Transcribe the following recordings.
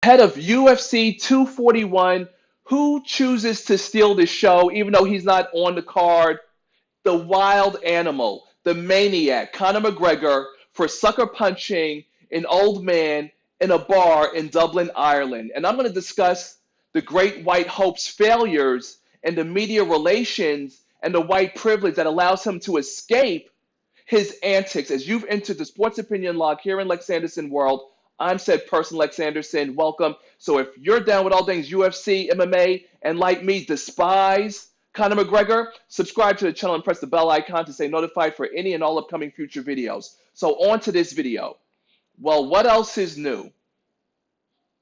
Head of UFC 241, who chooses to steal the show even though he's not on the card? The wild animal, the maniac, Conor McGregor, for sucker punching an old man in a bar in Dublin, Ireland. And I'm going to discuss the Great White Hope's failures and the media relations and the white privilege that allows him to escape his antics. As you've entered the Sports Opinion Log here in Lex Anderson world, I'm said person Lex Anderson. Welcome. So if you're down with all things UFC, MMA, and like me, despise Conor McGregor, subscribe to the channel and press the bell icon to stay notified for any and all upcoming future videos. So on to this video. Well, what else is new?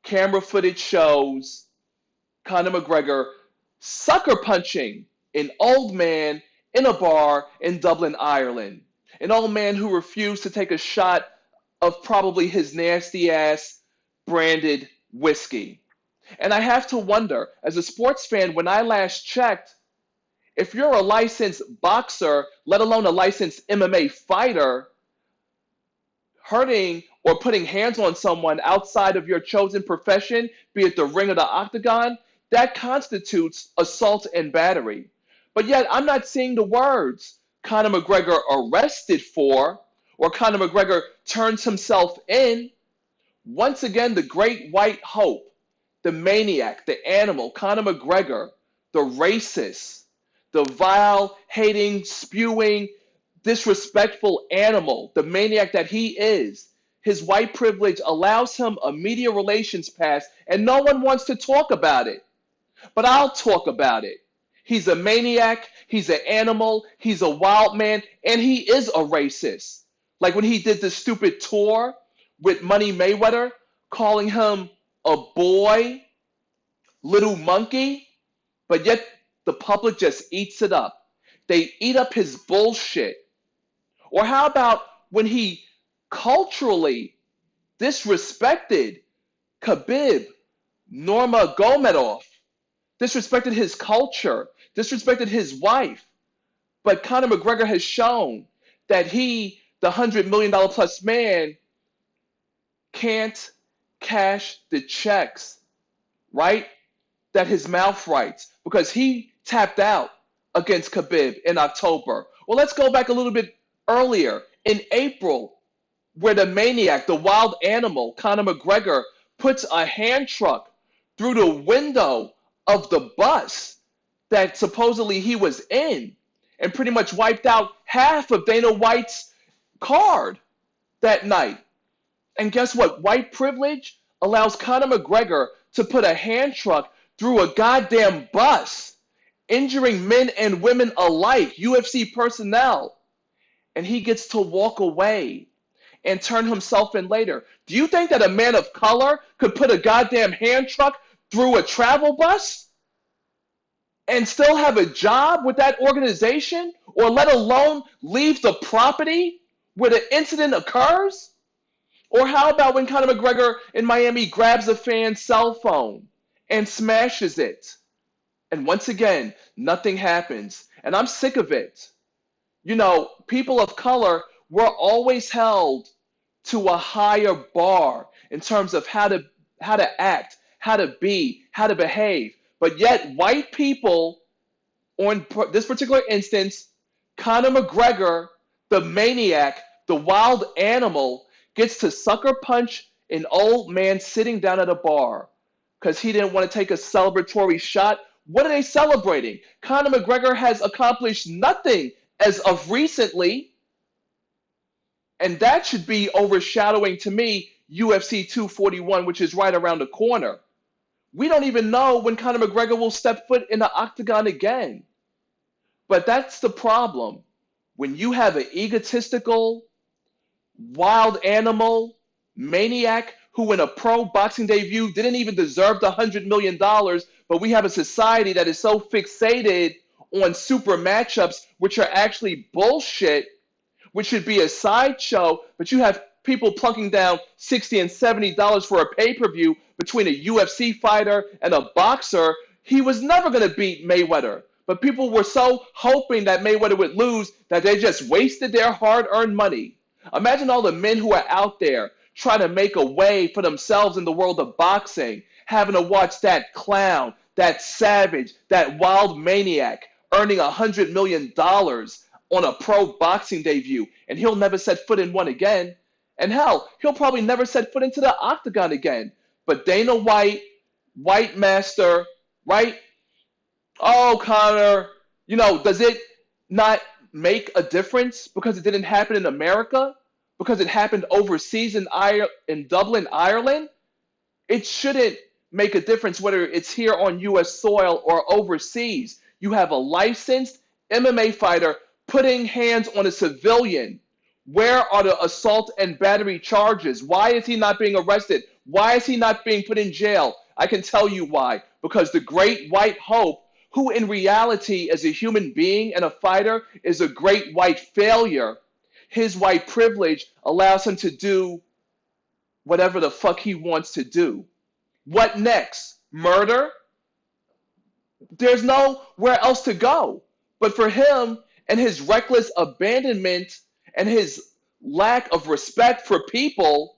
Camera footage shows Conor McGregor sucker punching an old man in a bar in Dublin, Ireland. An old man who refused to take a shot of probably his nasty ass branded whiskey. And I have to wonder, as a sports fan, when I last checked, if you're a licensed boxer, let alone a licensed MMA fighter, hurting or putting hands on someone outside of your chosen profession, be it the ring or the octagon, that constitutes assault and battery. But yet, I'm not seeing the words Conor McGregor arrested for or Conor McGregor turns himself in. Once again, the great white hope, the maniac, the animal, Conor McGregor, the racist, the vile, hating, spewing, disrespectful animal, the maniac that he is. His white privilege allows him a media relations pass, and no one wants to talk about it. But I'll talk about it. He's a maniac, he's an animal, he's a wild man, and he is a racist. Like when he did the stupid tour with Money Mayweather, calling him a boy, little monkey, but yet the public just eats it up. They eat up his bullshit. Or how about when he culturally disrespected Khabib Nurmagomedov, disrespected his culture, disrespected his wife. But Conor McGregor has shown that he, the $100 million plus man, can't cash the checks, right? That his mouth writes because he tapped out against Khabib in October. Well, let's go back a little bit earlier in April, where the maniac, the wild animal, Conor McGregor, puts a hand truck through the window of the bus that supposedly he was in and pretty much wiped out half of Dana White's card that night. And guess what? White privilege allows Conor McGregor to put a hand truck through a goddamn bus, injuring men and women alike, UFC personnel. And he gets to walk away and turn himself in later. Do you think that a man of color could put a goddamn hand truck through a travel bus and still have a job with that organization, or let alone leave the property where the incident occurs? Or how about when Conor McGregor in Miami grabs a fan's cell phone and smashes it? And once again, nothing happens. And I'm sick of it. You know, people of color were always held to a higher bar in terms of how to act, how to be, how to behave. But yet, white people, on this particular instance, Conor McGregor, the maniac, the wild animal, gets to sucker punch an old man sitting down at a bar because he didn't want to take a celebratory shot. What are they celebrating? Conor McGregor has accomplished nothing as of recently, and that should be overshadowing to me UFC 241, which is right around the corner. We don't even know when Conor McGregor will step foot in the octagon again. But that's the problem. When you have an egotistical, wild animal, maniac who in a pro boxing debut didn't even deserve the $100 million, but we have a society that is so fixated on super matchups, which are actually bullshit, which should be a sideshow, but you have people plunking down $60 and $70 for a pay-per-view between a UFC fighter and a boxer. He was never going to beat Mayweather, but people were so hoping that Mayweather would lose that they just wasted their hard-earned money. Imagine all the men who are out there trying to make a way for themselves in the world of boxing, having to watch that clown, that savage, that wild maniac earning $100 million on a pro boxing debut, and he'll never set foot in one again. And hell, he'll probably never set foot into the octagon again. But Dana White, White Master, right? Oh, Conor, does it not make a difference because it didn't happen in America? Because it happened overseas in Dublin, Ireland? It shouldn't make a difference whether it's here on U.S. soil or overseas. You have a licensed MMA fighter putting hands on a civilian. Where are the assault and battery charges? Why is he not being arrested? Why is he not being put in jail? I can tell you why. Because the great white hope, who in reality as a human being and a fighter is a great white failure, his white privilege allows him to do whatever the fuck he wants to do. What next? Murder? There's nowhere else to go. But for him and his reckless abandonment and his lack of respect for people,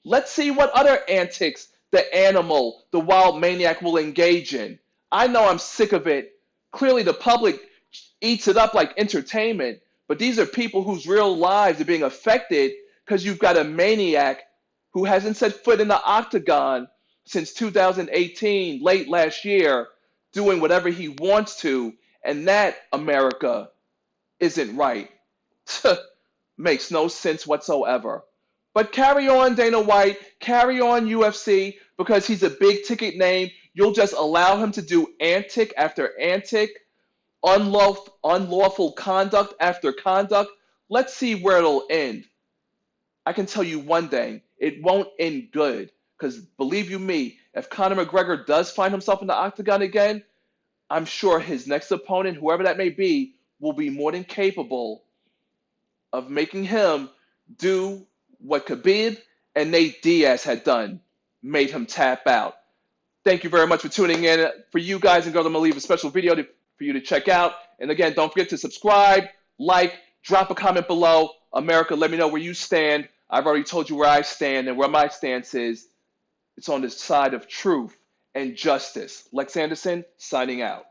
let's see what other antics the animal, the wild maniac, will engage in. I know I'm sick of it. Clearly, the public eats it up like entertainment, but these are people whose real lives are being affected because you've got a maniac who hasn't set foot in the octagon since 2018, late last year, doing whatever he wants to, and that, America, isn't right. Makes no sense whatsoever. But carry on, Dana White, carry on, UFC, because he's a big ticket name. You'll just allow him to do antic after antic, unlawful conduct after conduct. Let's see where it'll end. I can tell you one thing, it won't end good. Because believe you me, if Conor McGregor does find himself in the octagon again, I'm sure his next opponent, whoever that may be, will be more than capable of making him do what Khabib and Nate Diaz had done, made him tap out. Thank you very much for tuning in. For you guys and girls, I'm going to leave a special video for you to check out. And again, don't forget to subscribe, like, drop a comment below. America, let me know where you stand. I've already told you where I stand, and where my stance is. It's on the side of truth and justice. Lex Anderson, signing out.